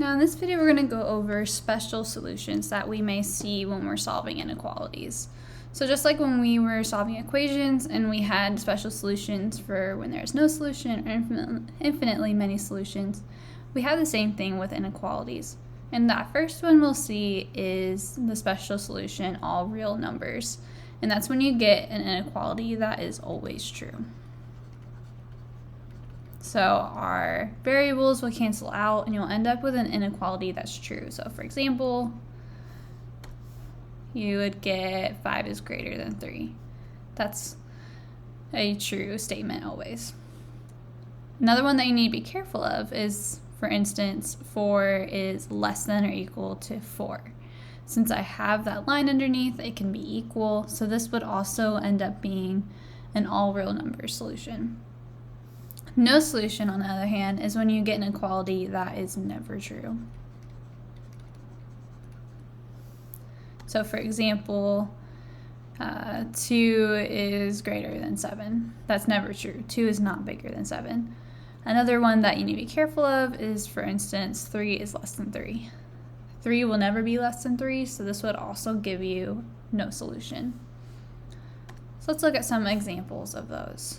Now in this video, we're going to go over special solutions that we may see when we're solving inequalities. So just like when we were solving equations and we had special solutions for when there's no solution or infinitely many solutions, we have the same thing with inequalities. And that first one we'll see is the special solution, all real numbers. And that's when you get an inequality that is always true. So our variables will cancel out and you'll end up with an inequality that's true. So for example, you would get 5 is greater than 3. That's a true statement always. Another one that you need to be careful of is, for instance, 4 is less than or equal to 4. Since I have that line underneath, it can be equal. So this would also end up being an all real number solution. No solution, on the other hand, is when you get an inequality that is never true. So for example, 2 is greater than 7. That's never true. 2 is not bigger than 7. Another one that you need to be careful of is, for instance, 3 is less than 3. 3 will never be less than 3, so this would also give you no solution. So let's look at some examples of those.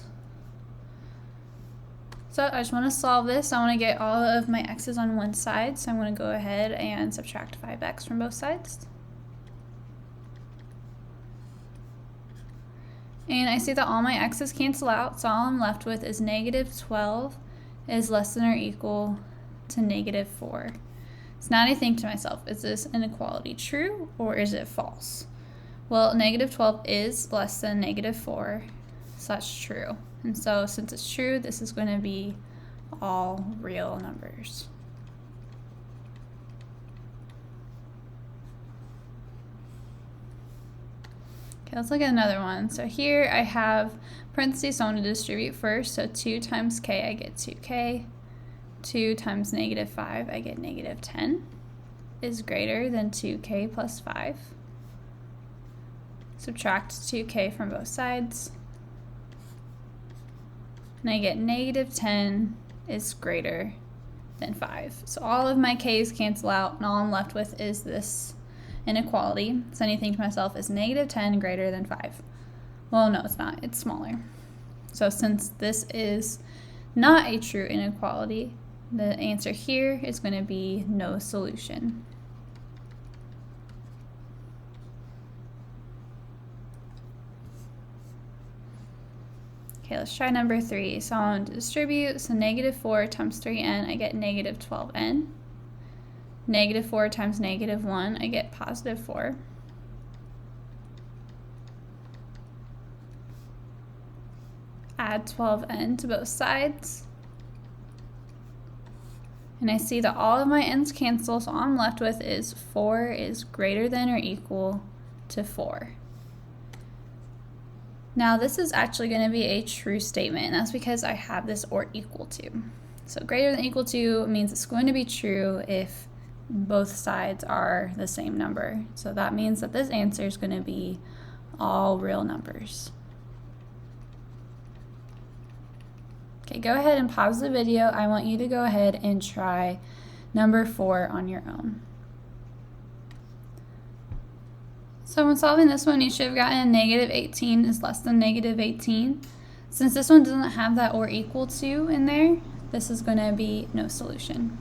So I just want to solve this. I want to get all of my x's on one side, so I'm going to go ahead and subtract 5x from both sides. And I see that all my x's cancel out, so all I'm left with is negative 12 is less than or equal to negative 4. So now I think to myself, is this inequality true or is it false? Well, negative 12 is less than negative 4, so that's true. And so since it's true, this is going to be all real numbers. Okay, let's look at another one. So here I have parentheses, so I want to distribute first. So 2 times k, I get 2k. 2 times negative 5, I get negative 10, is greater than 2k plus 5. Subtract 2k from both sides. And I get negative 10 is greater than 5. So all of my k's cancel out, and all I'm left with is this inequality. So I think to myself, is negative 10 greater than 5? Well, no, it's not. It's smaller. So since this is not a true inequality, the answer here is going to be no solution. Okay, let's try number 3. So I want to distribute, so negative 4 times 3n, I get negative 12n. Negative 4 times negative 1, I get positive 4. Add 12n to both sides. And I see that all of my n's cancel, so all I'm left with is 4 is greater than or equal to 4. Now this is actually going to be a true statement, and that's because I have this or equal to. So greater than or equal to means it's going to be true if both sides are the same number. So that means that this answer is going to be all real numbers. Okay, go ahead and pause the video. I want you to go ahead and try number 4 on your own. So when solving this one, you should have gotten negative 18 is less than negative 18. Since this one doesn't have that or equal to in there, this is going to be no solution.